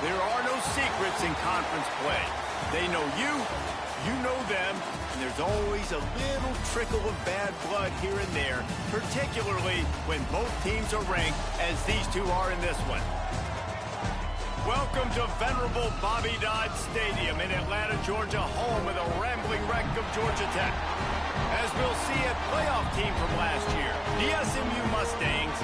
There are no secrets in conference play. They know you, you know them, and there's always a little trickle of bad blood here and there, particularly when both teams are ranked as these two are in this one. Welcome to venerable Bobby Dodd Stadium in Atlanta, Georgia, home of the rambling wreck of Georgia Tech. As we'll see a playoff team from last year, the SMU Mustangs,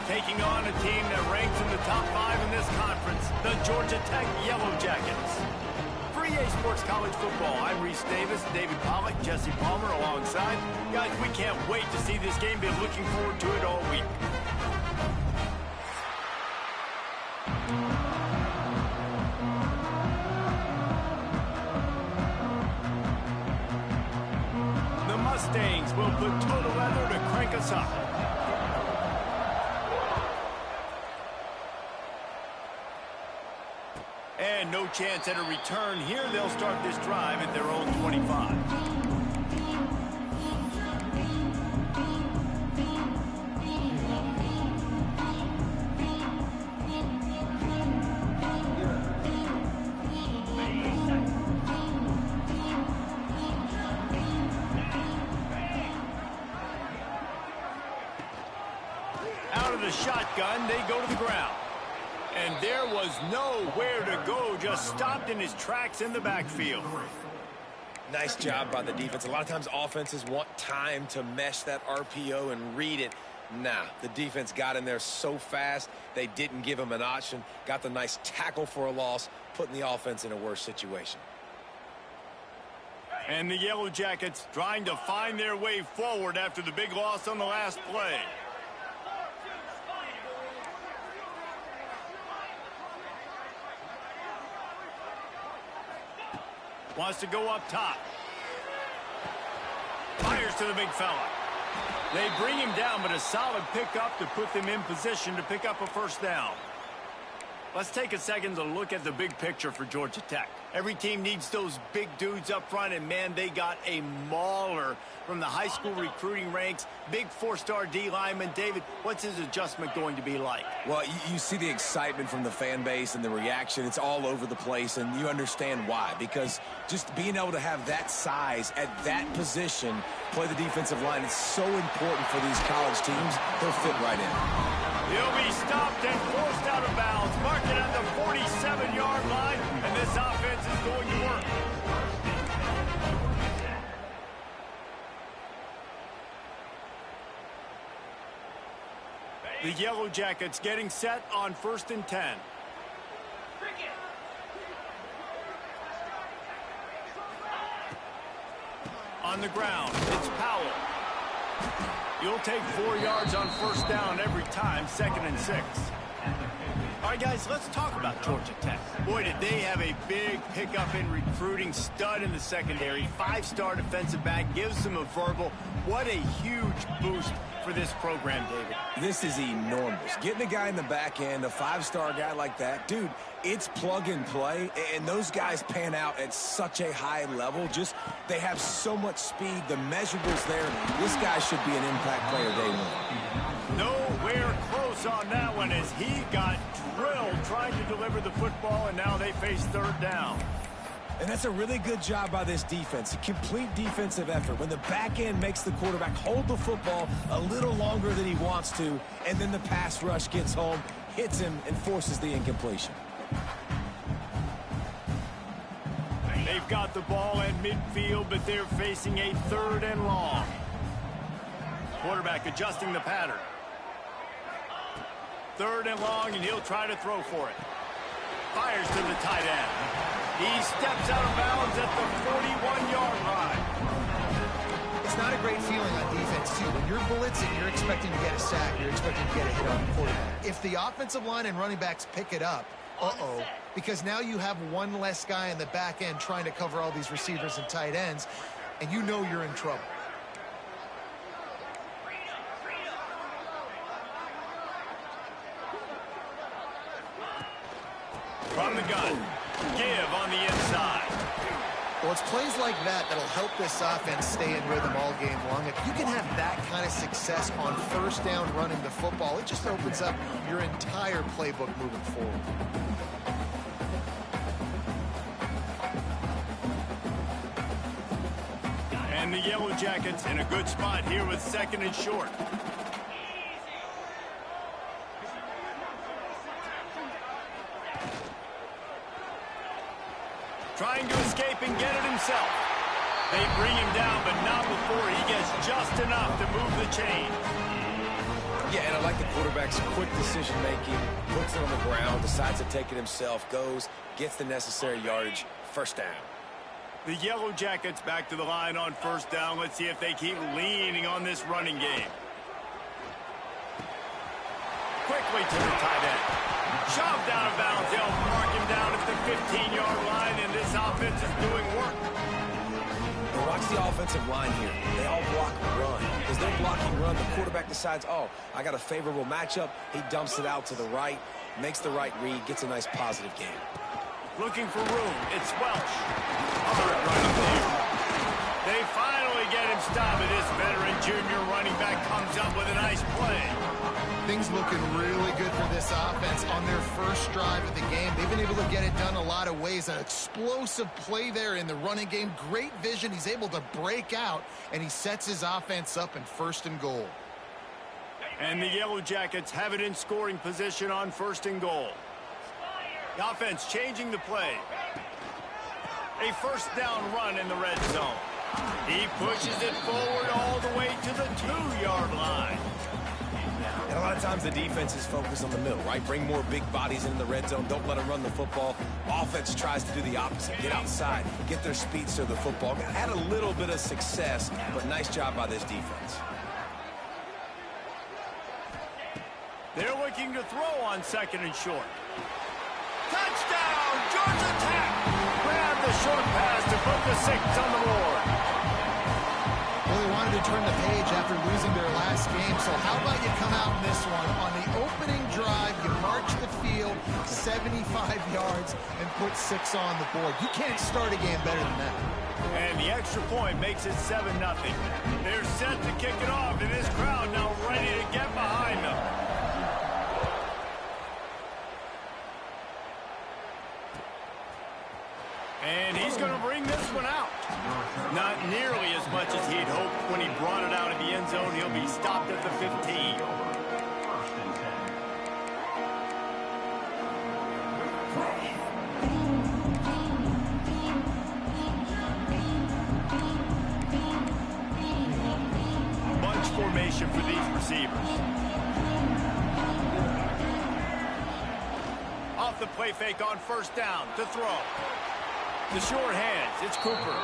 taking on a team that ranks in the top 5 in this conference, the Georgia Tech Yellow Jackets. For EA Sports College Football, I'm Reese Davis, David Pollack, Jesse Palmer alongside. Guys, we can't wait to see this game. Been looking forward to it all week. The Mustangs will put total leather to crank us up. And no chance at a return here. They'll start this drive at their own 25. Out of the shotgun, they go to the ground. And there was nowhere to go, just stopped in his tracks in the backfield. Nice job by the defense. A lot of times offenses want time to mesh that RPO and read it. Nah, the defense got in there so fast, they didn't give him an option. Got the nice tackle for a loss, putting the offense in a worse situation. And the Yellow Jackets trying to find their way forward after the big loss on the last play. Wants to go up top. Fires to the big fella. They bring him down, but a solid pickup to put them in position to pick up a first down. Let's take a second to look at the big picture for Georgia Tech. Every team needs those big dudes up front, and man, they got a mauler from the high school recruiting ranks. Big 4-star D lineman. David, what's his adjustment going to be like? Well, you see the excitement from the fan base and the reaction. It's all over the place, and you understand why. Because just being able to have that size at that position, play the defensive line, it's so important for these college teams. They'll fit right in. He'll be stopped and forced out of bounds. Mark it at the 47-yard line, and this offense is going to work. The Yellow Jackets getting set on 1st and 10. On the ground, it's Powell. You'll take 4 yards on first down every time, 2nd and 6. All right, guys, let's talk about Georgia Tech. Boy, did they have a big pickup in recruiting. Stud in the secondary, 5-star defensive back, gives them a verbal. What a huge boost for this program, David. This is enormous. Getting a guy in the back end, a 5-star guy like that, dude, it's plug and play, and those guys pan out at such a high level. Just, they have so much speed, the measurables there. This guy should be an impact player day one. Nowhere close on that one as he got drilled trying to deliver the football, and now they face 3rd down. And that's a really good job by this defense, a complete defensive effort. When the back end makes the quarterback hold the football a little longer than he wants to, and then the pass rush gets home, hits him, and forces the incompletion. They've got the ball at midfield, but they're facing a 3rd and long. Quarterback adjusting the pattern. 3rd and long, and he'll try to throw for it. Fires to the tight end. He steps out of bounds at the 41-yard line. It's not a great feeling on defense, too. When you're blitzing, you're expecting to get a sack. You're expecting to get a hit on the quarterback. If the offensive line and running backs pick it up, because now you have one less guy in the back end trying to cover all these receivers and tight ends, and you know you're in trouble. From the gun, give on the inside. Well, it's plays like that that'll help this offense stay in rhythm all game long. If you can have that kind of success on first down running the football, it just opens up your entire playbook moving forward. And the Yellow Jackets in a good spot here with 2nd and short. Trying to escape and get it himself. They bring him down, but not before he gets just enough to move the chain. Yeah, and I like the quarterback's quick decision-making, puts it on the ground, decides to take it himself, goes, gets the necessary yardage, 1st down. The Yellow Jackets back to the line on 1st down. Let's see if they keep leaning on this running game. Quickly to the tight end. Shoved out of bounds. They'll mark him down at the 15-yard line, and this offense is doing work. Well, watch the offensive line here. They all block run. As they're blocking run, the quarterback decides, oh, I got a favorable matchup. He dumps it out to the right, makes the right read, gets a nice positive game. Looking for room. It's Welch. Hard running there. They finally get him stopped, and this veteran junior running back comes up with a nice play. Things looking really good for this offense on their first drive of the game. They've been able to get it done a lot of ways. An explosive play there in the running game. Great vision. He's able to break out, and he sets his offense up in 1st and goal. And the Yellow Jackets have it in scoring position on 1st and goal. The offense changing the play. A 1st down run in the red zone. He pushes it forward all the way to the 2-yard line. And a lot of times the defense is focused on the middle, right? Bring more big bodies into the red zone. Don't let them run the football. Offense tries to do the opposite. Get outside. Get their speeds to the football. Had a little bit of success, but nice job by this defense. They're looking to throw on 2nd and short. Touchdown! Georgia Tech! Grab the short pass to put the 6 on the board. Well, they wanted to turn the page after losing their last game, so how about you come out in this one? On the opening drive, you march the field 75 yards and put 6 on the board. You can't start a game better than that. And the extra point makes it 7-0. They're set to kick it off, and this crowd now ready to get behind them. And he's going to bring this one out. Not nearly as much as he'd hoped when he brought it out of the end zone. He'll be stopped at the 15. Bunch formation for these receivers. Off the play fake on 1st down to throw. The short hands, it's Cooper.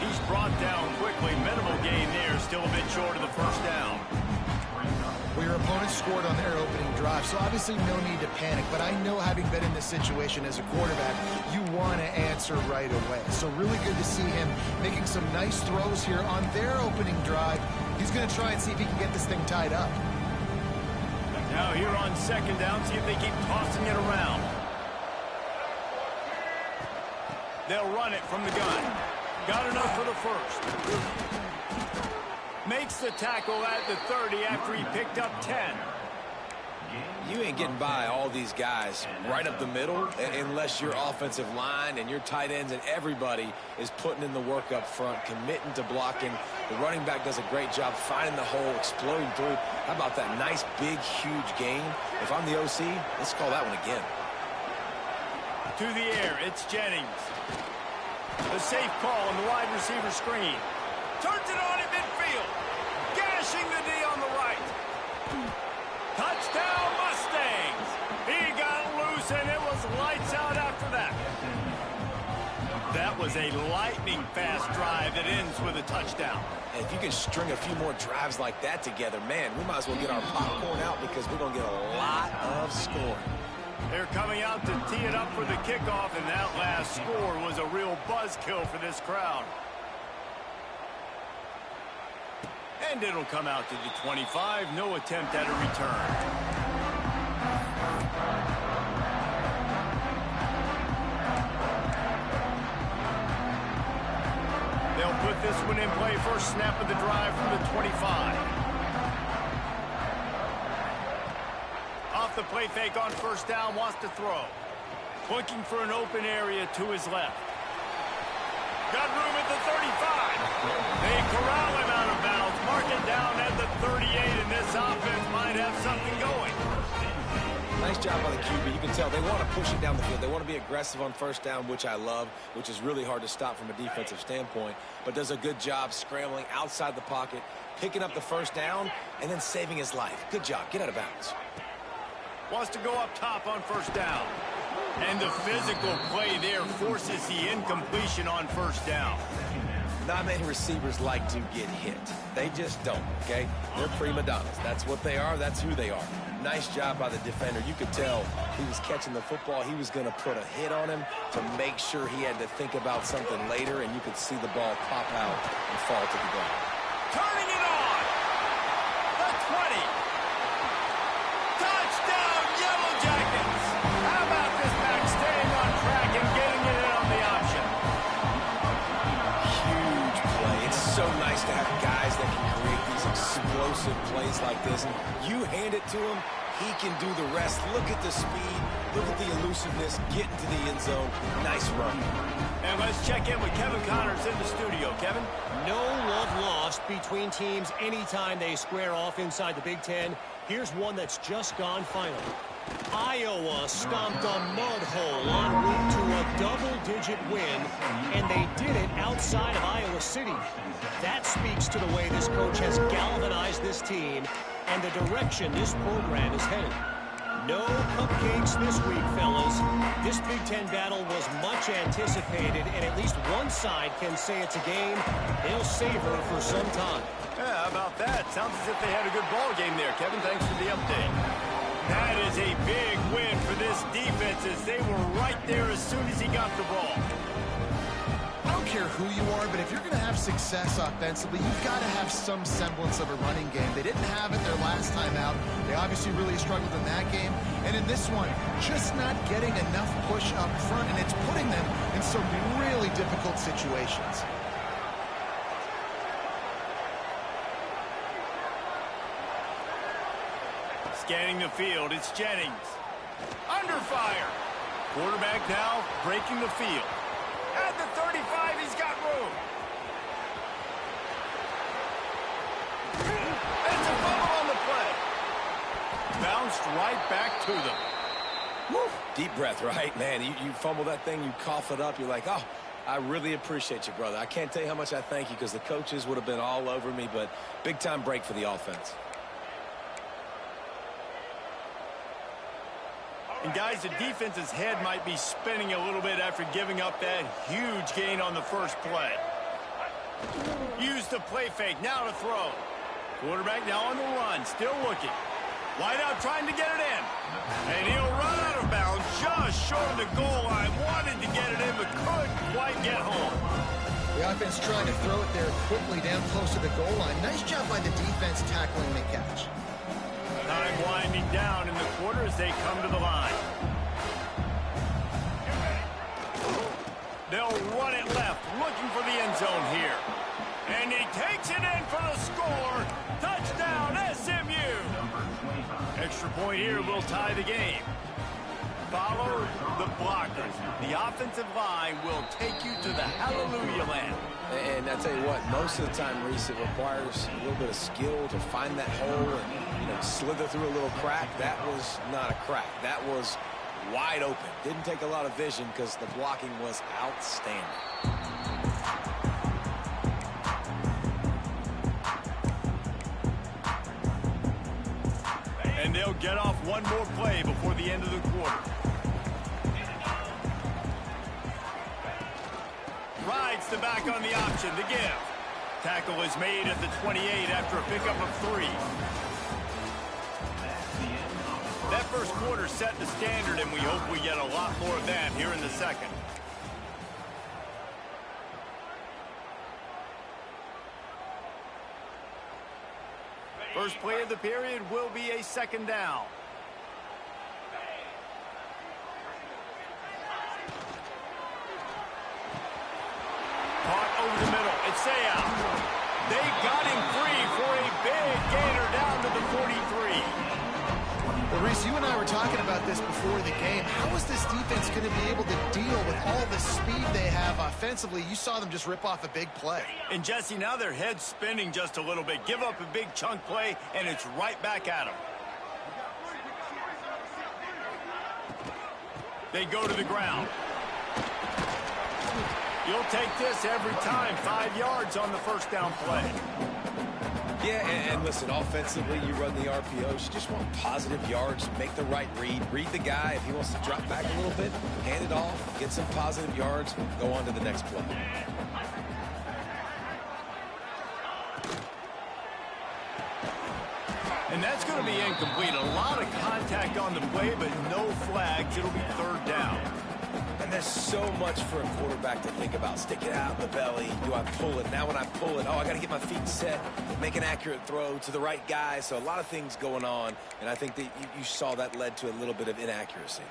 He's brought down quickly. Minimal gain there, still a bit short of the 1st down. Well, your opponent scored on their opening drive, so obviously no need to panic. But I know, having been in this situation as a quarterback, you want to answer right away. So really good to see him making some nice throws here on their opening drive. He's going to try and see if he can get this thing tied up. Now here on 2nd down, see if they keep tossing it around. They'll run it from the gun. Got enough for the 1st. Makes the tackle at the 30 after he picked up 10. You ain't getting by all these guys right up the middle unless your offensive line and your tight ends and everybody is putting in the work up front, committing to blocking. The running back does a great job finding the hole, exploding through. How about that nice, big, huge gain? If I'm the OC, let's call that one again. To the air, it's Jennings. The safe call on the wide receiver screen. Turns it on in midfield. Gashing the D on the right. Touchdown Mustangs. He got loose and it was lights out after that. That was a lightning fast drive that ends with a touchdown. And if you can string a few more drives like that together, man, we might as well get our popcorn out because we're going to get a lot of scoring. They're coming out to tee it up for the kickoff, and that last score was a real buzzkill for this crowd. And it'll come out to the 25. No attempt at a return. They'll put this one in play. First snap of the drive from the 25. Off the play fake on 1st down, wants to throw. Looking for an open area to his left. got room at the 35. They corral him out of bounds. Mark it down at the 38, and this offense might have something going. Nice job by the QB. You can tell they want to push it down the field. They want to be aggressive on first down, which I love, which is really hard to stop from a defensive standpoint, but does a good job scrambling outside the pocket, picking up the first down, and then saving his life. Good job. Get out of bounds. Wants to go up top on first down. And the physical play there forces the incompletion on first down. Not many receivers like to get hit. They just don't, okay? They're prima donnas. That's what they are. That's who they are. Nice job by the defender. You could tell he was catching the football. He was going to put a hit on him to make sure he had to think about something later, and you could see the ball pop out and fall to the ground. Turning it on. The 20. Touchdown, Yellow Jackets. How about this back staying on track and getting it in on the option? Huge play. It's so nice to have guys that can create these explosive plays like this. And you hand it to him, he can do the rest. Look at the speed. Look at the elusiveness. Get into the end zone. Nice run. And let's check in with Kevin Connors in the studio. Kevin? No love lost between teams anytime they square off inside the Big Ten. Here's one that's just gone final. Iowa stomped a mud hole en route to a double-digit win, and they did it outside of Iowa City. That speaks to the way this coach has galvanized this team and the direction this program is headed. No cupcakes this week, fellas. This Big Ten battle was much anticipated, and at least one side can say it's a game they'll savor for some time. Yeah, how about that? Sounds as if they had a good ball game there. Kevin, thanks for the update. That is a big win for this defense as they were right there as soon as he got the ball. I don't care who you are, but if you're going to have success offensively, you've got to have some semblance of a running game. They didn't have it their last time out. They obviously really struggled in that game. And in this one, just not getting enough push up front, and it's putting them in some really difficult situations. Scanning the field, it's Jennings. Under fire. Quarterback now breaking the field. At the 35, he's got room. It's a fumble on the play. Bounced right back to them. Woo. Deep breath, right? Man, you fumble that thing, you cough it up, you're like, oh, I really appreciate you, brother. I can't tell you how much I thank you because the coaches would have been all over me, but big-time break for the offense. And guys, the defense's head might be spinning a little bit after giving up that huge gain on the first play. Use the play fake, now to throw. Quarterback now on the run, still looking. Wide out trying to get it in. And he'll run out of bounds just short of the goal line. Wanted to get it in, but couldn't quite get home. The offense trying to throw it there quickly down close to the goal line. Nice job by the defense tackling the catch. Time winding down in the quarter as they come to the line. They'll run it left, looking for the end zone here. And he takes it in for the score. Touchdown, SMU. Extra point here will tie the game. Follow the blockers. The offensive line will take you to the hallelujah land. And I tell you what, most of the time, Reese, it requires a little bit of skill to find that hole and, slither through a little crack. That was not a crack. That was wide open. Didn't take a lot of vision because the blocking was outstanding. And they'll get off one more play before the end of the quarter. Rides the back on the option to give. Tackle is made at the 28 after a pickup of 3. That first quarter set the standard, and we hope we get a lot more of that here in the second. First play of the period will be a second down. Caught over the middle. It's Sayal. They got him free for a big gainer down to the 43. The Reese, you and I were talking about this before the game. How is this defense going to be able to deal with all the speed they have offensively? You saw them just rip off a big play. And Jesse, now their head's spinning just a little bit. Give up a big chunk play, and it's right back at them. They go to the ground. You'll take this every time. 5 yards on the first down play. Yeah, and listen, offensively, you run the RPOs. You just want positive yards, make the right read. Read the guy. If he wants to drop back a little bit, hand it off, get some positive yards, go on to the next play. And that's going to be incomplete. A lot of contact on the play, but no flags. It'll be third down. And there's so much for a quarterback to think about. Stick it out in the belly. Do I pull it? Now when I pull it, I got to get my feet set, make an accurate throw to the right guy. So a lot of things going on, and I think that you saw that led to a little bit of inaccuracy.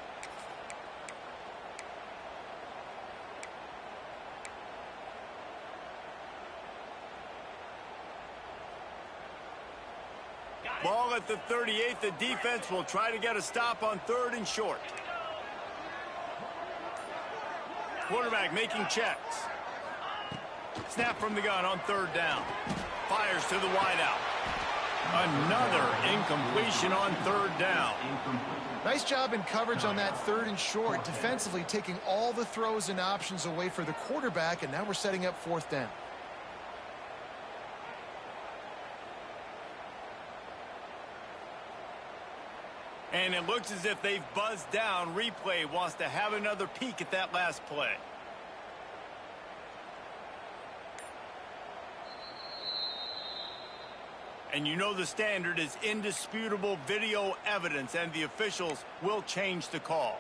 Ball at the 38. The defense will try to get a stop on 3rd and short. Quarterback making checks. Snap from the gun on 3rd down. Fires to the wideout. Another incompletion on 3rd down. Nice job in coverage on that 3rd and short, defensively taking all the throws and options away for the quarterback, and now we're setting up 4th down. And it looks as if they've buzzed down. Replay wants to have another peek at that last play. And you know the standard is indisputable video evidence, and the officials will change the call.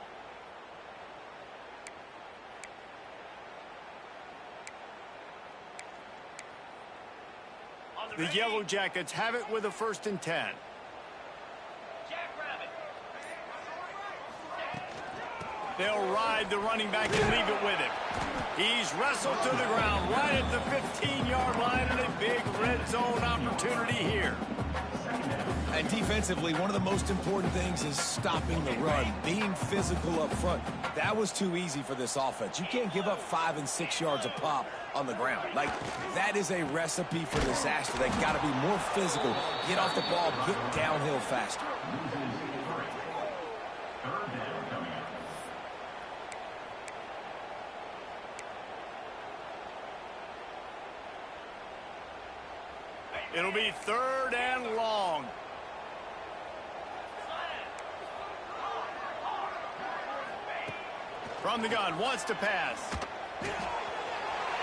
The Yellow Jackets have it with a 1st and 10. They'll ride the running back and leave it with him. He's wrestled to the ground right at the 15-yard line, and a big red zone opportunity here. And defensively, one of the most important things is stopping the run, being physical up front. That was too easy for this offense. You can't give up 5 and 6 yards a pop on the ground. Like, that is a recipe for disaster. They've got to be more physical, get off the ball, get downhill faster. It'll be 3rd and long. From the gun, wants to pass.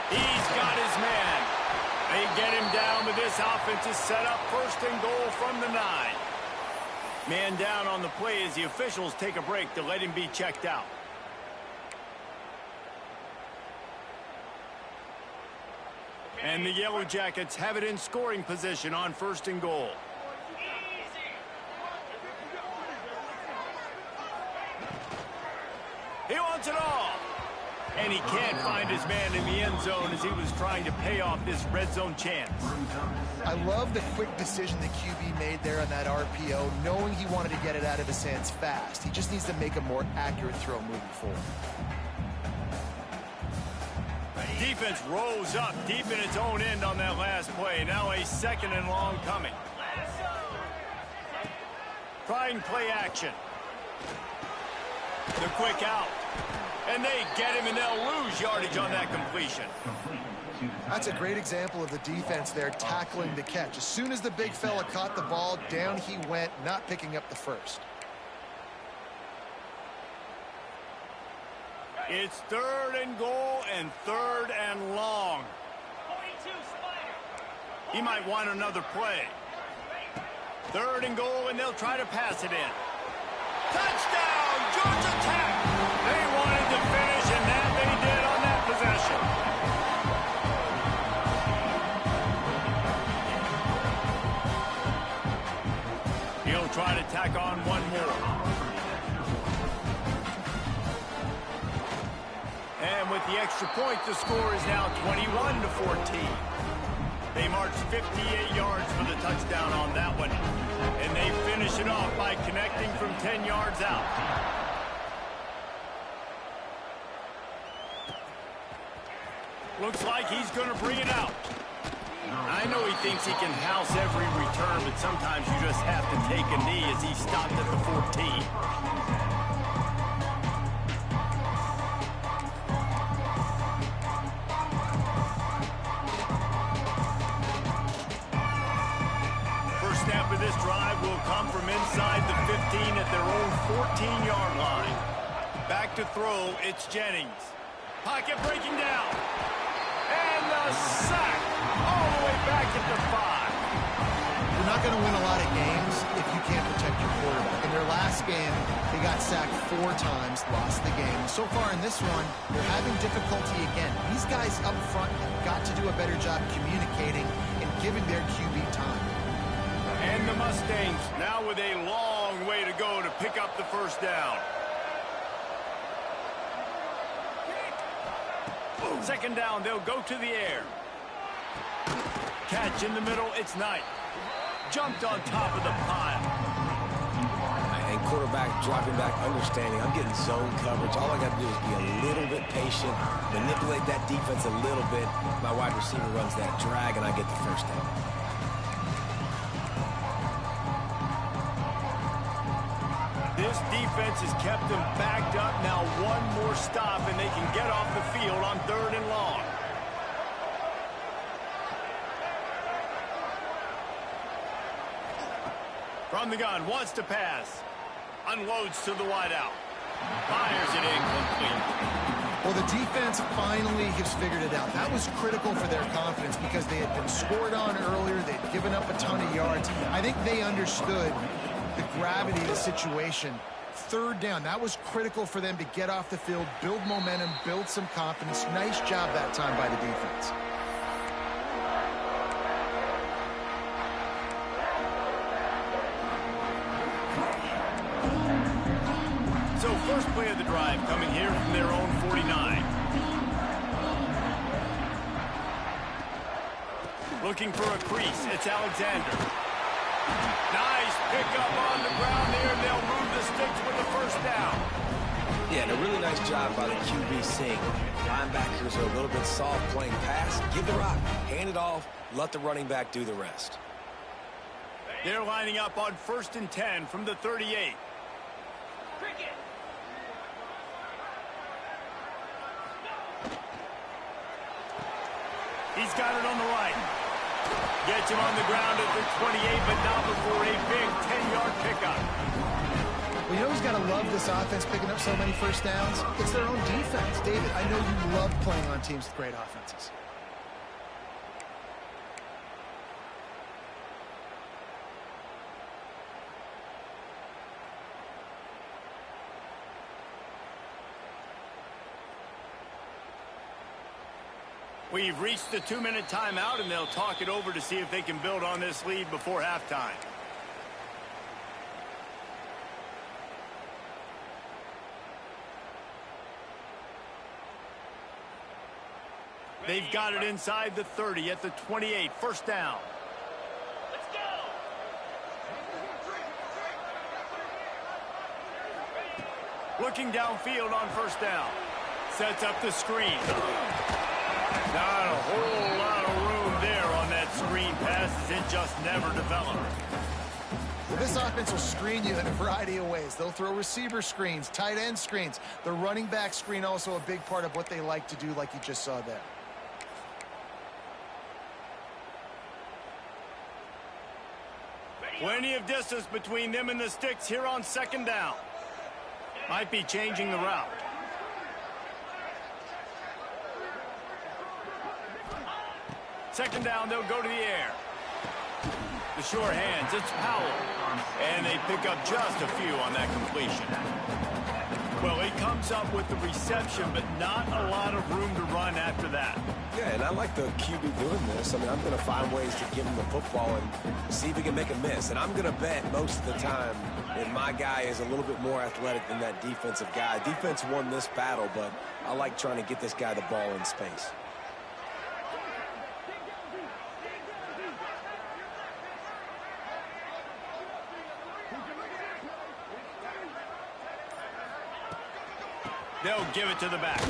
He's got his man. They get him down, but this offense is set up 1st and goal from the 9. Man down on the play as the officials take a break to let him be checked out. And the Yellow Jackets have it in scoring position on 1st and goal. He wants it all. And he can't find his man in the end zone as he was trying to pay off this red zone chance. I love the quick decision the QB made there on that RPO, knowing he wanted to get it out of his hands fast. He just needs to make a more accurate throw moving forward. Defense rolls up deep in its own end on that last play. Now a 2nd and long coming. Trying play action. The quick out. And they get him, and they'll lose yardage on that completion. That's a great example of the defense there tackling the catch. As soon as the big fella caught the ball, down he went, not picking up the first. It's 3rd and goal and 3rd and long. He might want another play. 3rd and goal, and they'll try to pass it in. Touchdown, Georgia Tech! They wanted to finish, and that they did on that possession. He'll try to tack on one more. And with the extra point, the score is now 21-14. They marched 58 yards for the touchdown on that one. And they finish it off by connecting from 10 yards out. Looks like he's going to bring it out. I know he thinks he can house every return, but sometimes you just have to take a knee as he stopped at the 14. First snap of this drive will come from inside the 15 at their own 14-yard line. Back to throw, it's Jennings. Pocket breaking down. And the sack all the way back at the 5. You're not going to win a lot of games if you can't protect your quarterback. In their last game, they got sacked 4 times, lost the game. So far in this one, they're having difficulty again. These guys up front have got to do a better job communicating and giving their QB time. And the Mustangs now with a long way to go to pick up the first down. Second down, they'll go to the air. Catch in the middle, it's Knight. Jumped on top of the pile. And quarterback dropping back, understanding I'm getting zone coverage. All I got to do is be a little bit patient, manipulate that defense a little bit. My wide receiver runs that drag, and I get the first down. This defense has kept them backed up. Now one more stop, and they can get off the field on 3rd and long. From the gun, wants to pass. Unloads to the wideout. Fires it incomplete. Well, the defense finally has figured it out. That was critical for their confidence because they had been scored on earlier. They'd given up a ton of yards. I think they understood the gravity of the situation. 3rd down, that was critical for them to get off the field, build momentum, build some confidence. Nice job that time by the defense. So first play of the drive coming here from their own 49. Looking for a crease, it's Alexander. Nice pickup on the ground there, and they'll move the sticks with the first down. Yeah, and a really nice job by the QB seeing linebackers are a little bit soft playing pass. Give the rock, hand it off, let the running back do the rest. They're lining up on 1st and 10 from the 38. He's got it on the right. Gets him on the ground at the 28, but not before a big 10-yard pickup. Well, you know who's got to love this offense picking up so many first downs? It's their own defense. David, I know you love playing on teams with great offenses. We've reached the 2-minute timeout, and they'll talk it over to see if they can build on this lead before halftime. They've got it inside the 30 at the 28. First down. Let's go. Looking downfield on first down. Sets up the screen. Not a whole lot of room there on that screen pass. It just never developed. Well, this offense will screen you in a variety of ways. They'll throw receiver screens, tight end screens. The running back screen also a big part of what they like to do, like you just saw there. Plenty of distance between them and the sticks here on 2nd down. Might be changing the route. Second down, they'll go to the air. The sure hands, it's Powell. And they pick up just a few on that completion. Well, he comes up with the reception, but not a lot of room to run after that. Yeah, and I like the QB doing this. I mean, I'm going to find ways to give him the football and see if he can make a miss. And I'm going to bet most of the time that my guy is a little bit more athletic than that defensive guy. Defense won this battle, but I like trying to get this guy the ball in space. They'll give it to the back.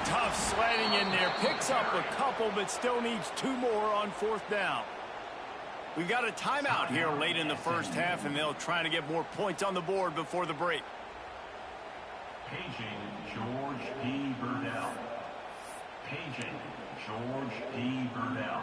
Tough sliding in there. Picks up a couple, but still needs 2 more on 4th down. We got a timeout here late in the first half, and they'll try to get more points on the board before the break. Paging George D. Burdell. Paging George D. Burdell.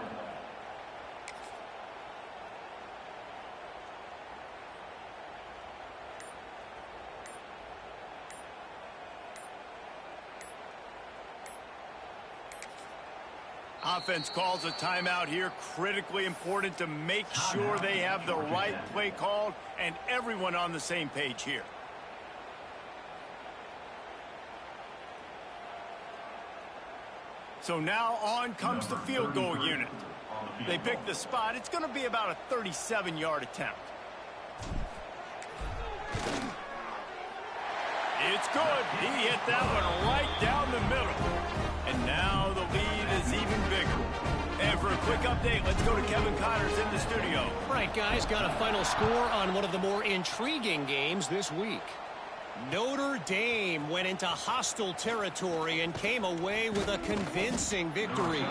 Offense calls a timeout here. Critically important to make sure they have the right play called and everyone on the same page here. So now on comes the field goal unit. They pick the spot. It's going to be about a 37-yard attempt. It's good. He hit that one right down the middle. And now the lead is even bigger. And for a quick update, let's go to Kevin Connors in the studio. All right, guys, got a final score on one of the more intriguing games this week. Notre Dame went into hostile territory and came away with a convincing victory.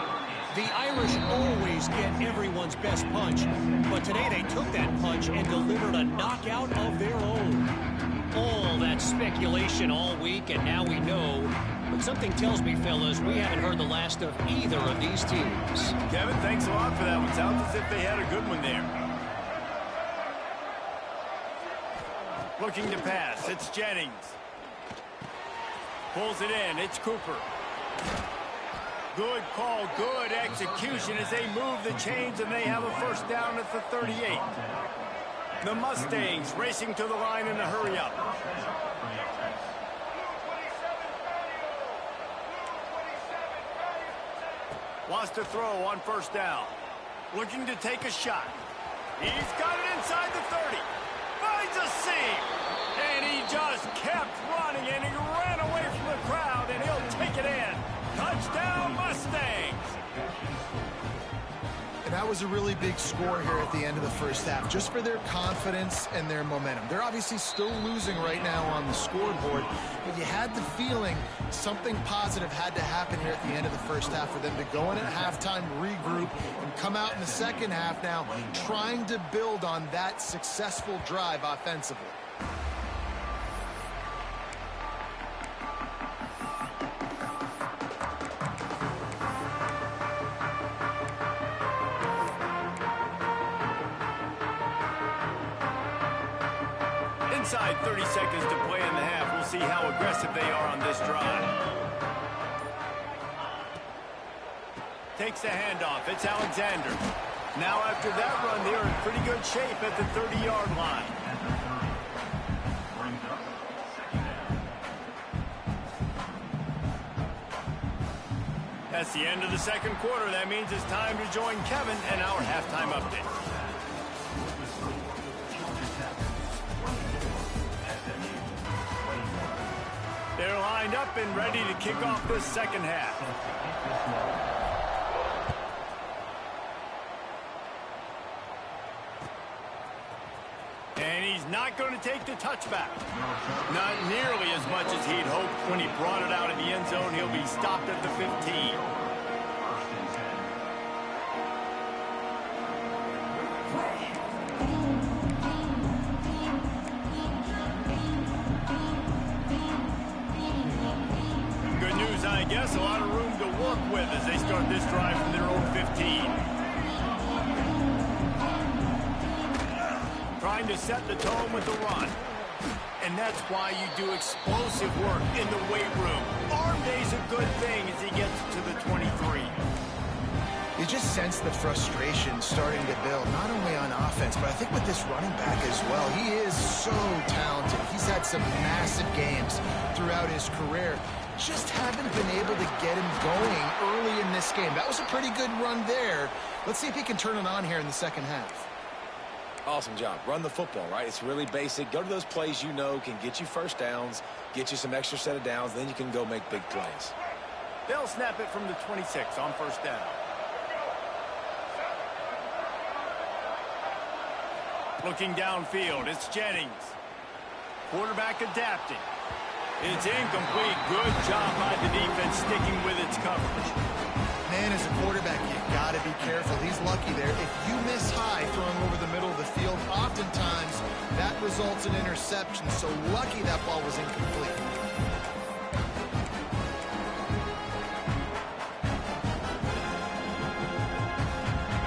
The Irish always get everyone's best punch, but today they took that punch and delivered a knockout of their own. All that speculation all week, and now we know. But something tells me, fellas, we haven't heard the last of either of these teams. Kevin, thanks a lot for that one. Sounds as if they had a good one there. Looking to pass. It's Jennings. Pulls it in. It's Cooper. Good call. Good execution as they move the chains and they have a first down at the 38. The Mustangs racing to the line in a hurry-up. Wants to throw on first down. Looking to take a shot. He's got it inside the 30. Finds a seam. And he just kept running, and he ran away from the crowd, and he'll take it in. Touchdown, Mustangs. And that was a really big score here at the end of the first half, just for their confidence and their momentum. They're obviously still losing right now on the scoreboard, but you had the feeling something positive had to happen here at the end of the first half for them to go in at halftime, regroup, and come out in the second half now trying to build on that successful drive offensively. Inside 30 seconds to play in the half. We'll see how aggressive they are on this drive. Takes the handoff. It's Alexander. Now after that run, they're in pretty good shape at the 30-yard line. That's the end of the second quarter. That means it's time to join Kevin and our halftime update. They're lined up and ready to kick off this second half. And he's not going to take the touchback. Not nearly as much as he'd hoped when he brought it out in the end zone. He'll be stopped at the 15. I guess a lot of room to work with as they start this drive from their own 15. Trying to set the tone with the run. And that's why you do explosive work in the weight room. Arm day's a good thing as he gets to the 23. You just sense the frustration starting to build, not only on offense, but I think with this running back as well. He is so talented. He's had some massive games throughout his career. Just haven't been able to get him going early in this game. That was a pretty good run there. Let's see if he can turn it on here in the second half. Awesome job. Run the football, right? It's really basic. Go to those plays you know can get you first downs, get you some extra set of downs, then you can go make big plays. They'll snap it from the 26 on first down. Looking downfield, it's Jennings. Quarterback adapting. It's incomplete. Good job by the defense sticking with its coverage. Man, as a quarterback, you got to be careful. He's lucky there. If you miss high throwing over the middle of the field, oftentimes that results in interception. So lucky that ball was incomplete.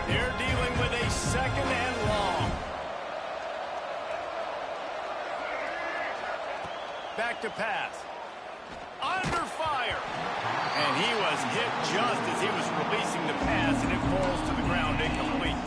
They're dealing with a second and long. Back to pass. Under fire. And he was hit just as he was releasing the pass, and it falls to the ground incomplete.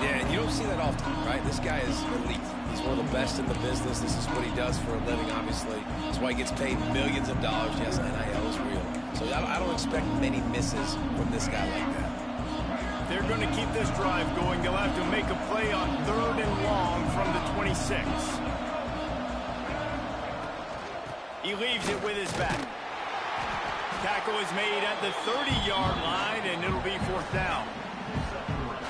Yeah, and you don't see that often, right? This guy is elite. He's one of the best in the business. This is what he does for a living, obviously. That's why he gets paid millions of dollars. Yes, NIL is real. So I don't expect many misses from this guy like that. They're going to keep this drive going. They'll have to make a play on 3rd and long from the 26. He leaves it with his back. Tackle is made at the 30-yard line, and it'll be 4th down.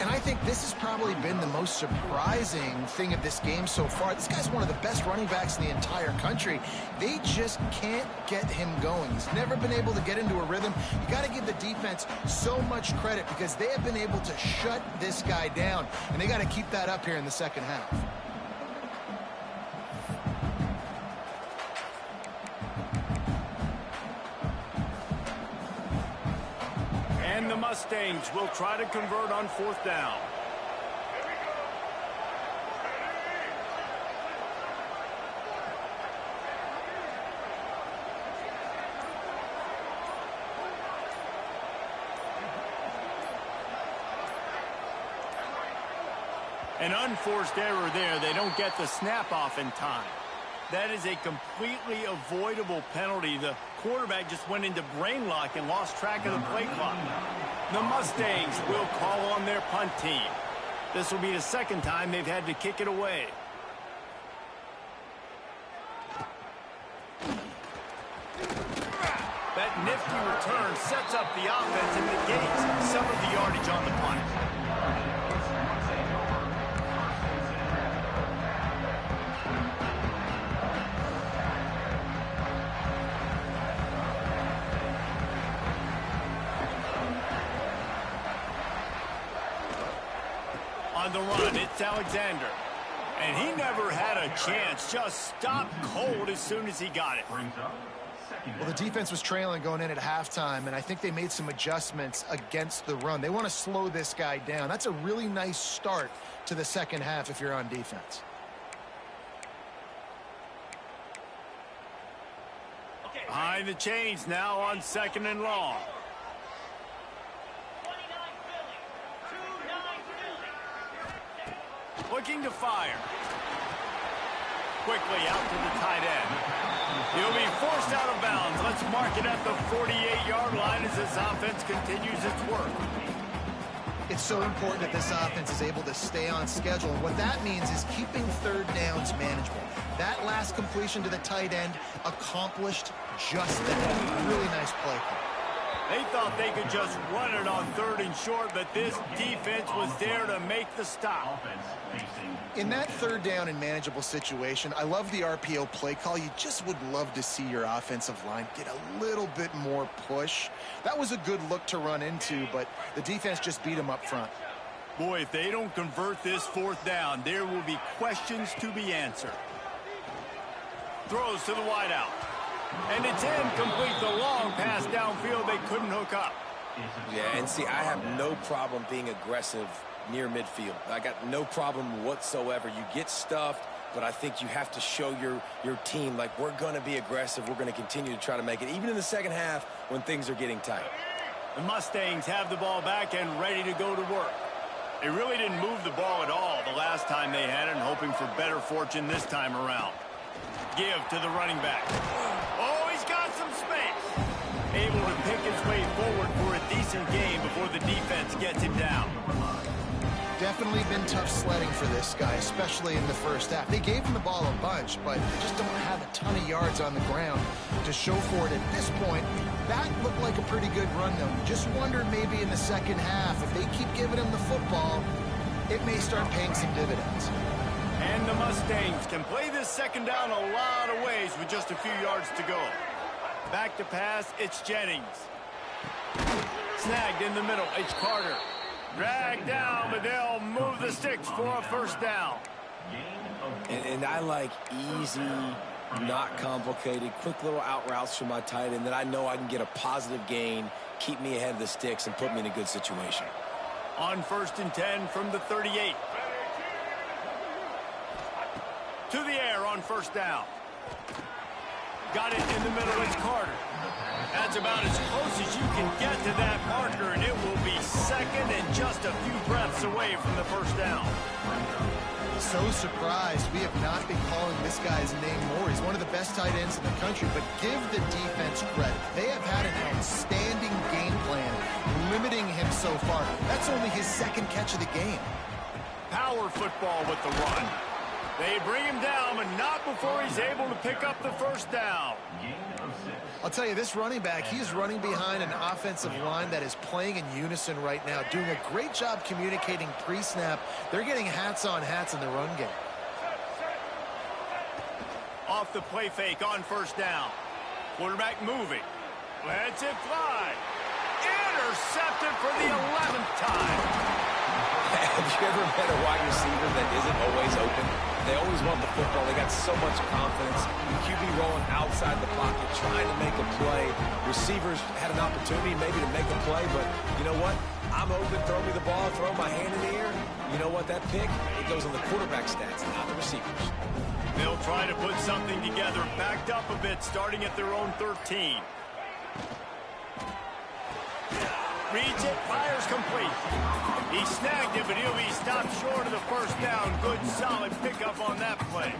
And I think this has probably been the most surprising thing of this game so far. This guy's one of the best running backs in the entire country. They just can't get him going. He's never been able to get into a rhythm. You got to give the defense so much credit because they have been able to shut this guy down, and they got to keep that up here in the second half. And the Mustangs will try to convert on 4th down. An unforced error there. They don't get the snap off in time. That is a completely avoidable penalty. The quarterback just went into brain lock and lost track of the play clock. The Mustangs will call on their punt team. This will be the second time they've had to kick it away. That nifty return sets up the offense and negates some of the yardage on the punt. On the run, it's Alexander. And he never had a chance. Just stopped cold as soon as he got it. Well, the defense was trailing going in at halftime, and I think they made some adjustments against the run. They want to slow this guy down. That's a really nice start to the second half if you're on defense. Behind the chains now on 2nd and long. Looking to fire. Quickly out to the tight end. He'll be forced out of bounds. Let's mark it at the 48-yard line as this offense continues its work. It's so important that this offense is able to stay on schedule. And what that means is keeping 3rd downs manageable. That last completion to the tight end accomplished just that. Really nice play. They thought they could just run it on 3rd and short, but this defense was there to make the stop. In that 3rd down and manageable situation, I love the RPO play call. You just would love to see your offensive line get a little bit more push. That was a good look to run into, but the defense just beat them up front. Boy, if they don't convert this 4th down, there will be questions to be answered. Throws to the wideout. And it's incomplete. The long pass downfield, they couldn't hook up. Yeah, and see, I have no problem being aggressive near midfield. I got no problem whatsoever. You get stuffed, but I think you have to show your team, like, we're going to be aggressive. We're going to continue to try to make it, even in the second half when things are getting tight. The Mustangs have the ball back and ready to go to work. They really didn't move the ball at all the last time they had it, and hoping for better fortune this time around. Give to the running back. Oh, he's got some space. Able to pick his way forward for a decent game before the defense gets him down. Definitely been tough sledding for this guy, especially in the first half. They gave him the ball a bunch, but they just don't have a ton of yards on the ground to show for it at this point. That looked like a pretty good run, though. Just wonder maybe in the second half, if they keep giving him the football, it may start paying some dividends. And the Mustangs can play this this second down a lot of ways with just a few yards to go. Back to pass, it's Jennings. Snagged in the middle, it's Carter. Dragged down, but they'll move the sticks for a first down. And I like easy, not complicated, quick little out routes from my tight end that I know I can get a positive gain, keep me ahead of the sticks, and put me in a good situation. On 1st and 10 from the 38. To the air on first down. Got it in the middle, it's Carter. That's about as close as you can get to that marker, and it will be second and just a few breaths away from the first down. So surprised we have not been calling this guy's name more. He's one of the best tight ends in the country, but give the defense credit. They have had an outstanding game plan, limiting him so far. That's only his second catch of the game. Power football with the run. They bring him down, but not before he's able to pick up the first down. I'll tell you, this running back, he's running behind an offensive line that is playing in unison right now, doing a great job communicating pre-snap. They're getting hats on hats in the run game. Off the play fake on first down. Quarterback moving. Lets it fly. Intercepted for the 11th time. Have you ever met a wide receiver that isn't always open? They always want the football. They got so much confidence. QB rolling outside the pocket, trying to make a play. Receivers had an opportunity maybe to make a play, but you know what? I'm open, throw me the ball, throw my hand in the air. You know what? That pick, it goes on the quarterback stats, not the receivers. They'll try to put something together, backed up a bit, starting at their own 13. Reads it, fires complete. He snagged it, but he'll be stopped short of the first down. Good, solid pickup on that play.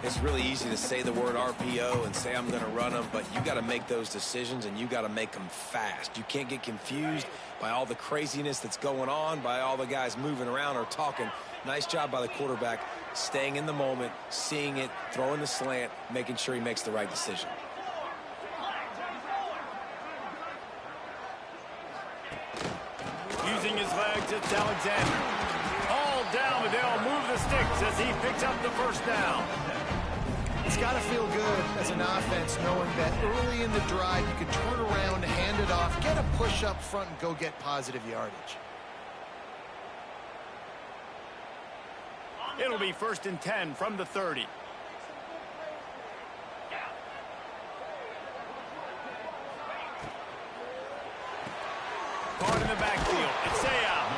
It's really easy to say the word RPO and say I'm going to run them, but you got to make those decisions, and you got to make them fast. You can't get confused by all the craziness that's going on, by all the guys moving around or talking. Nice job by the quarterback, staying in the moment, seeing it, throwing the slant, making sure he makes the right decision. Using his legs, it's Alexander. All down, but they'll move the sticks as he picks up the first down. It's got to feel good as an offense knowing that early in the drive you can turn around, hand it off, get a push up front, and go get positive yardage. It'll be 1st and 10 from the 30. Caught in the backfield. It's out.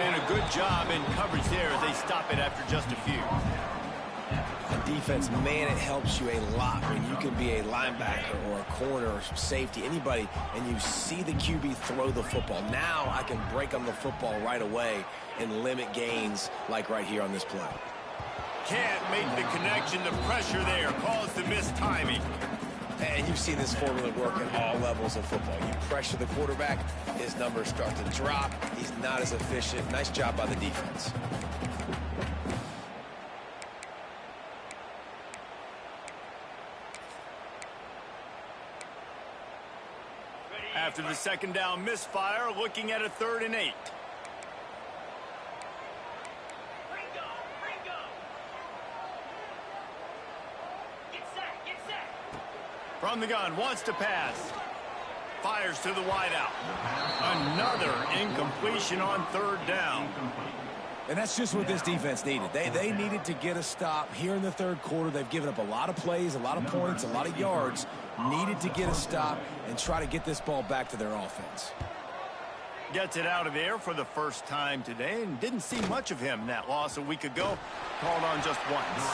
And a good job in coverage there as they stop it after just a few. A defense, man, it helps you a lot when you can be a linebacker or a corner or safety, anybody, and you see the QB throw the football. Now I can break on the football right away and limit gains like right here on this play. Can't make the connection. The pressure there caused the missed timing. And you've seen this formula work at all levels of football. You pressure the quarterback, his numbers start to drop. He's not as efficient. Nice job by the defense. After the second down misfire, looking at a 3rd and 8. From the gun, wants to pass. Fires to the wideout. Another incompletion on 3rd down. And that's just what this defense needed. They needed to get a stop here in the 3rd quarter. They've given up a lot of plays, a lot of points, a lot of yards. Needed to get a stop and try to get this ball back to their offense. Gets it out of there for the first time today, and didn't see much of him. That loss a week ago, called on just once.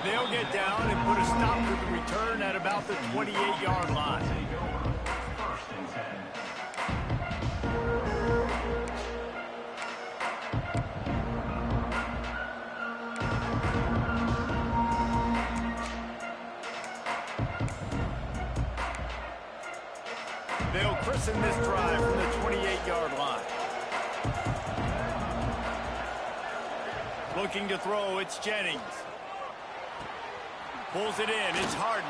They'll get down and put a stop to the return at about the 28-yard line. They'll christen this drive from the 28-yard line. Looking to throw, it's Jennings. Pulls it in, it's Harden.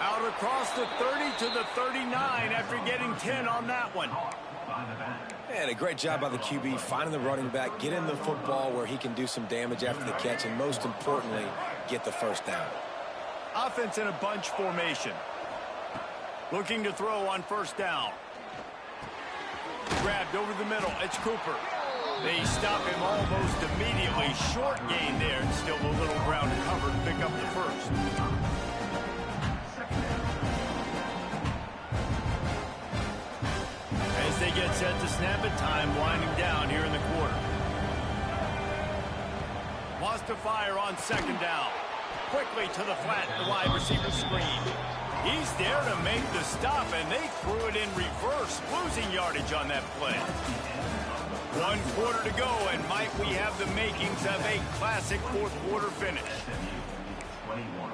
Out across the 30 to the 39 after getting 10 on that one. And a great job by the QB, finding the running back, getting the football where he can do some damage after the catch, and most importantly, get the first down. Offense in a bunch formation. Looking to throw on first down. Grabbed over the middle. It's Cooper. They stop him almost immediately. Short gain there, and still a little ground to cover to pick up the first. As they get set to snap it, time winding down here in the quarter. Wants to fire on second down. Quickly to the flat, the wide receiver screen. He's there to make the stop, and they threw it in reverse, losing yardage on that play. 1 quarter to go, and Mike, we have the makings of a classic fourth quarter finish. SMU 21.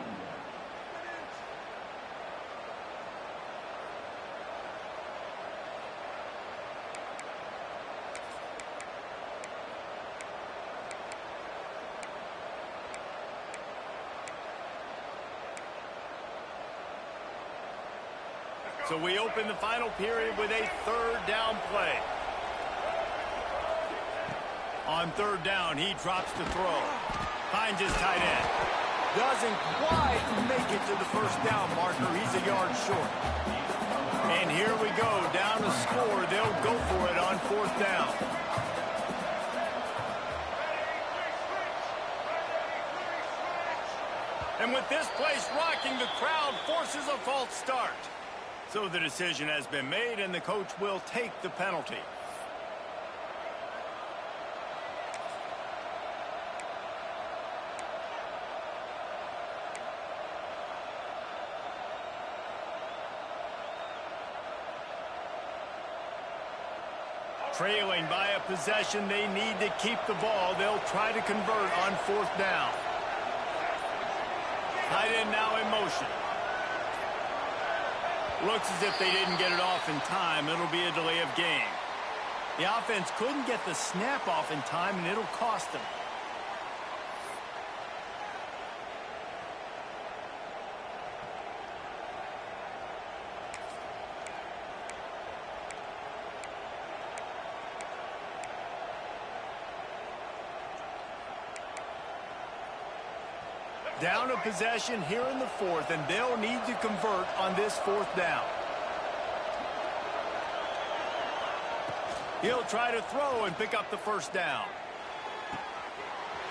So we open the final period with a third down play. On third down, he drops to throw. Finds his tight end. Doesn't quite make it to the first down marker. He's a yard short. And here we go. Down to score. They'll go for it on fourth down. And with this place rocking, the crowd forces a false start. So the decision has been made, and the coach will take the penalty. Trailing by a possession, they need to keep the ball. They'll try to convert on fourth down. Tight end now in motion. Looks as if they didn't get it off in time. It'll be a delay of game. The offense couldn't get the snap off in time, and it'll cost them. Down a possession here in the fourth, and they'll need to convert on this fourth down. He'll try to throw and pick up the first down.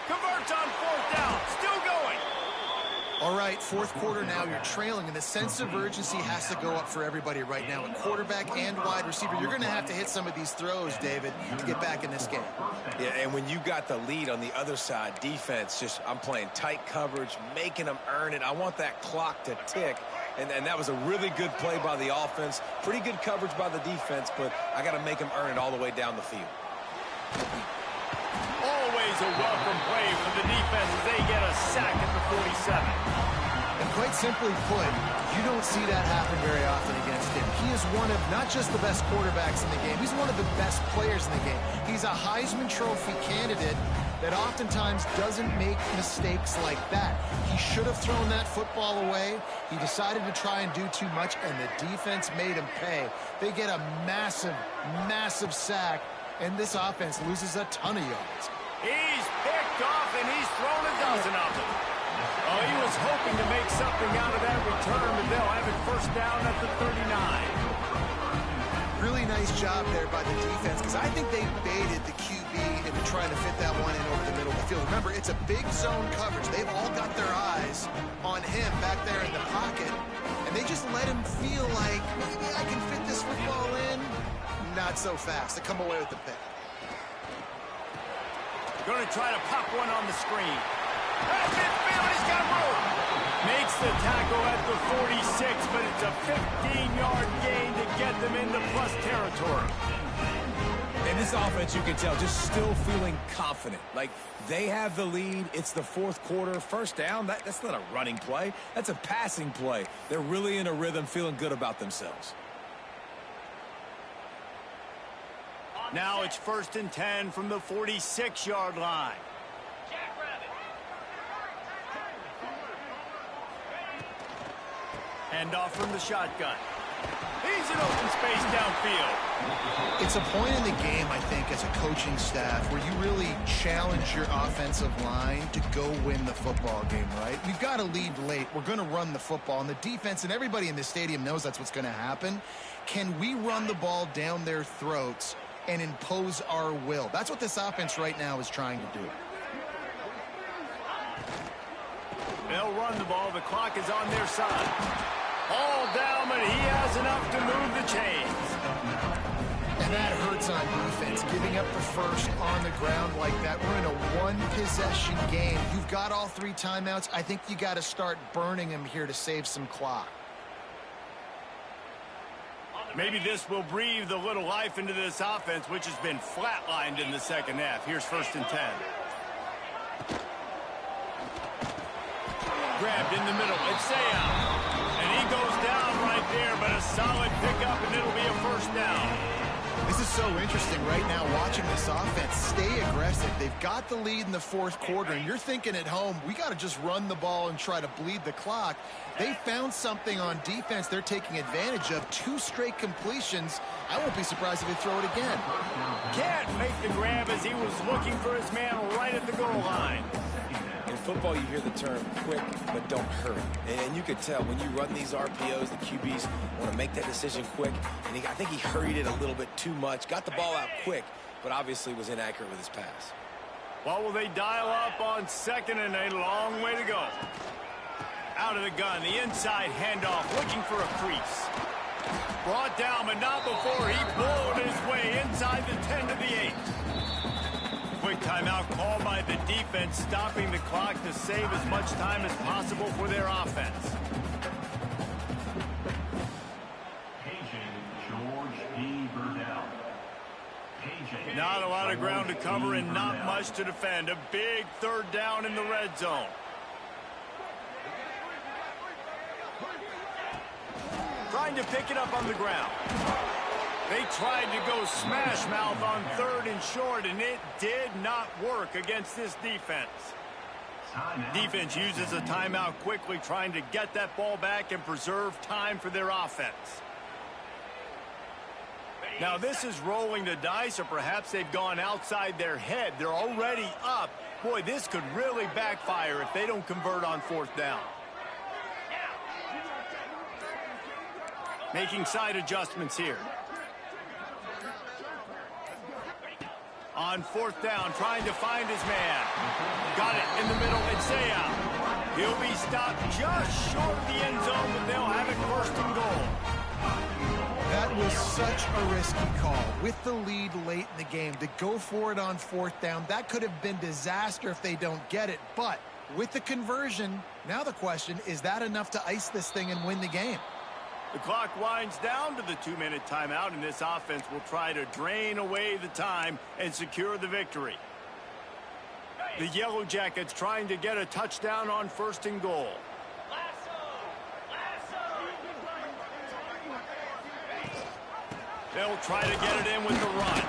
Converts on fourth down. Still going. All right, fourth quarter now, you're trailing, and the sense of urgency has to go up for everybody right now. A quarterback and wide receiver, you're going to have to hit some of these throws, David, to get back in this game. Yeah, and when you got the lead on the other side, defense, I'm playing tight coverage, making them earn it. I want that clock to tick, and that was a really good play by the offense. Pretty good coverage by the defense, but I got to make them earn it all the way down the field. Always a welcome play for the defense as they get a sack at the 47. And quite simply put, you don't see that happen very often against him. He is one of not just the best quarterbacks in the game, he's one of the best players in the game. He's a Heisman Trophy candidate that oftentimes doesn't make mistakes like that. He should have thrown that football away. He decided to try and do too much, and the defense made him pay. They get a massive, massive sack, and this offense loses a ton of yards. He's picked off, and he's thrown a dozen of them. Oh, he was hoping to make something out of that return, but they'll have it first down at the 39. Really nice job there by the defense, because I think they baited the QB into trying to fit that one in over the middle of the field. Remember, it's a big zone coverage. They've all got their eyes on him back there in the pocket, and they just let him feel like, maybe I can fit this football in. Not so fast. They come away with the pick. Going to try to pop one on the screen. That's midfield. He's got room. Makes the tackle at the 46, but it's a 15-yard gain to get them into plus territory. In this offense, you can tell, just still feeling confident. Like, they have the lead. It's the fourth quarter. First down, that's not a running play. That's a passing play. They're really in a rhythm, feeling good about themselves. Now it's 1st and 10 from the 46-yard line. Hand off from the shotgun. He's in open space downfield. It's a point in the game, I think, as a coaching staff where you really challenge your offensive line to go win the football game, right? We've got to lead late. We're going to run the football, and the defense and everybody in the stadium knows that's what's going to happen. Can we run the ball down their throats and impose our will? That's what this offense right now is trying to do. They'll run the ball. The clock is on their side. All down, but he has enough to move the chains. And that hurts on defense, giving up the first on the ground like that. We're in a one-possession game. You've got all 3 timeouts. I think you got to start burning them here to save some clock. Maybe this will breathe a little life into this offense, which has been flatlined in the second half. Here's 1st and 10. Grabbed in the middle. It's Sayam. And he goes down right there, but a solid pickup, and it'll be a 1st down. This is so interesting right now watching this offense stay aggressive. They've got the lead in the 4th quarter, and you're thinking at home, we got to just run the ball and try to bleed the clock. They found something on defense they're taking advantage of. 2 straight completions. I won't be surprised if they throw it again. Can't make the grab as he was looking for his man right at the goal line. In football, you hear the term quick, but don't hurry. And you could tell when you run these RPOs, the QBs want to make that decision quick. And I think he hurried it a little bit too much. Got the ball out quick, but obviously was inaccurate with his pass. Well, will they dial up on 2nd and a long way to go? Out of the gun, the inside handoff, looking for a crease. Brought down, but not before he bowled his way inside the 10 to the 8. Quick timeout called by the defense, stopping the clock to save as much time as possible for their offense. Not a lot of ground to cover and not much to defend. A big 3rd down in the red zone. Trying to pick it up on the ground. They tried to go smash mouth on 3rd and short, and it did not work against this defense. Defense uses a timeout quickly, trying to get that ball back and preserve time for their offense. Now this is rolling the dice, or perhaps they've gone outside their head. They're already up. Boy, this could really backfire if they don't convert on 4th down. Making side adjustments here. On 4th down, trying to find his man. Got it in the middle, and Sayam. He'll be stopped just short of the end zone, but they'll have it 1st and goal. That was such a risky call. With the lead late in the game, to go for it on 4th down, that could have been disaster if they don't get it. But with the conversion, now the question, is that enough to ice this thing and win the game? The clock winds down to the 2-minute timeout, and this offense will try to drain away the time and secure the victory. The Yellow Jackets trying to get a touchdown on 1st and goal. They'll try to get it in with the run.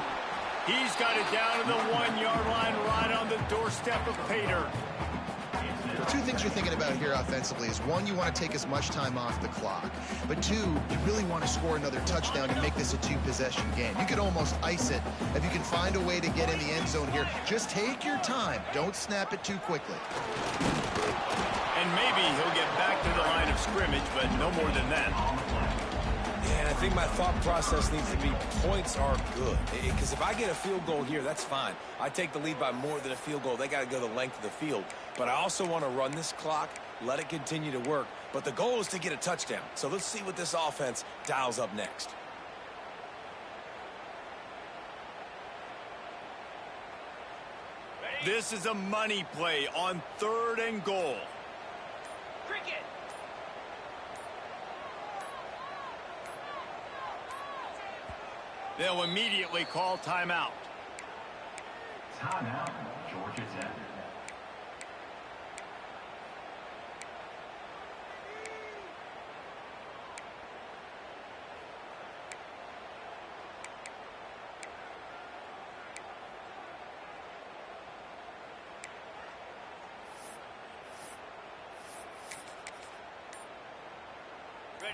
He's got it down to the 1-yard line, right on the doorstep of Pater. The 2 things you're thinking about here offensively is, 1, you want to take as much time off the clock. But 2, you really want to score another touchdown and make this a 2-possession game. You could almost ice it if you can find a way to get in the end zone here. Just take your time. Don't snap it too quickly. And maybe he'll get back to the line of scrimmage, but no more than that. And I think my thought process needs to be points are good. Because if I get a field goal here, that's fine. I take the lead by more than a field goal. They got to go the length of the field. But I also want to run this clock, let it continue to work. But the goal is to get a touchdown. So let's see what this offense dials up next. This is a money play on 3rd and goal. Cricket. They'll immediately call timeout. Timeout, Georgia Tech.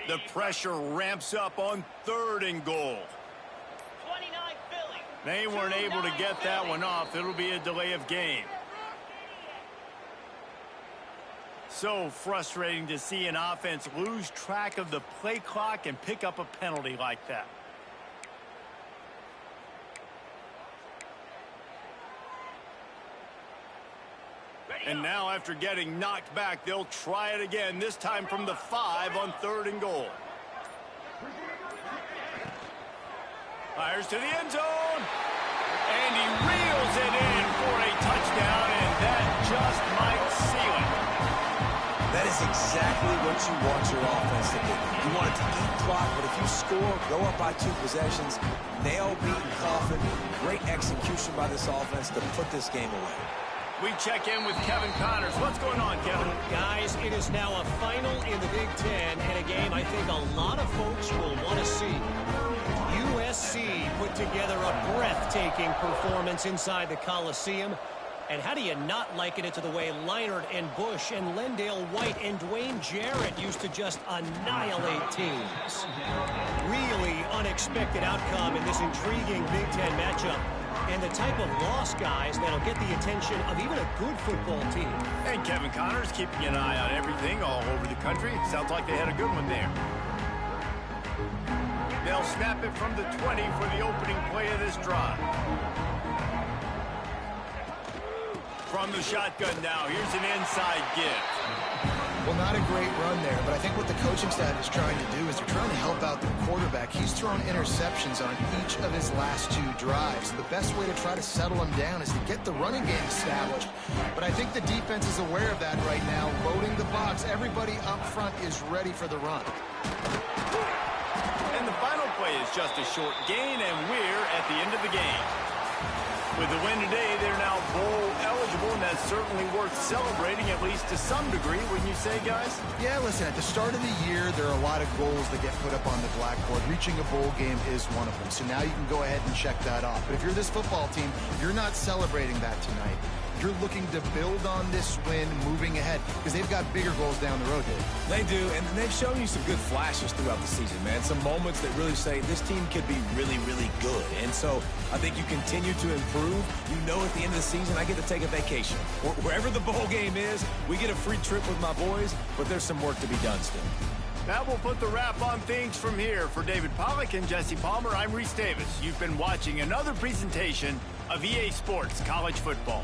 The pressure ramps up on 3rd and goal. They weren't able to get that one off. It'll be a delay of game. So frustrating to see an offense lose track of the play clock and pick up a penalty like that. And now after getting knocked back, they'll try it again, this time from the 5 on 3rd and goal. Fires to the end zone. And he reels it in for a touchdown, and that just might seal it. That is exactly what you want your offense to do. You want it to eat clock, but if you score, go up by 2 possessions, nail-beating coffin, great execution by this offense to put this game away. We check in with Kevin Connors. What's going on, Kevin? Guys, it is now a final in the Big Ten, and a game I think a lot of folks will want to see. USC put together a breathtaking performance inside the Coliseum. And how do you not liken it to the way Leinart and Bush and Lendale White and Dwayne Jarrett used to just annihilate teams? Really unexpected outcome in this intriguing Big Ten matchup. And the type of loss, guys, that'll get the attention of even a good football team. And Kevin Connors keeping an eye on everything all over the country. Sounds like they had a good one there. They'll snap it from the 20 for the opening play of this drive. From the shotgun now, here's an inside give. Well, not a great run there, but I think what the coaching staff is trying to do is they're trying to help out their quarterback. He's thrown interceptions on each of his last 2 drives. So the best way to try to settle him down is to get the running game established. But I think the defense is aware of that right now, loading the box. Everybody up front is ready for the run. And the final play is just a short gain, and we're at the end of the game. With the win today, they're now bowl eligible, and that's certainly worth celebrating, at least to some degree, wouldn't you say, guys? Yeah, listen, at the start of the year, there are a lot of goals that get put up on the blackboard. Reaching a bowl game is one of them. So now you can go ahead and check that off. But if you're this football team, you're not celebrating that tonight. You're looking to build on this win moving ahead because they've got bigger goals down the road, Dave. They do, and they've shown you some good flashes throughout the season, man. Some moments that really say this team could be really, really good. And so I think you continue to improve. You know at the end of the season, I get to take a vacation. Wherever the bowl game is, we get a free trip with my boys, but there's some work to be done still. That will put the wrap on things from here. For David Pollack and Jesse Palmer, I'm Reese Davis. You've been watching another presentation of EA Sports College Football.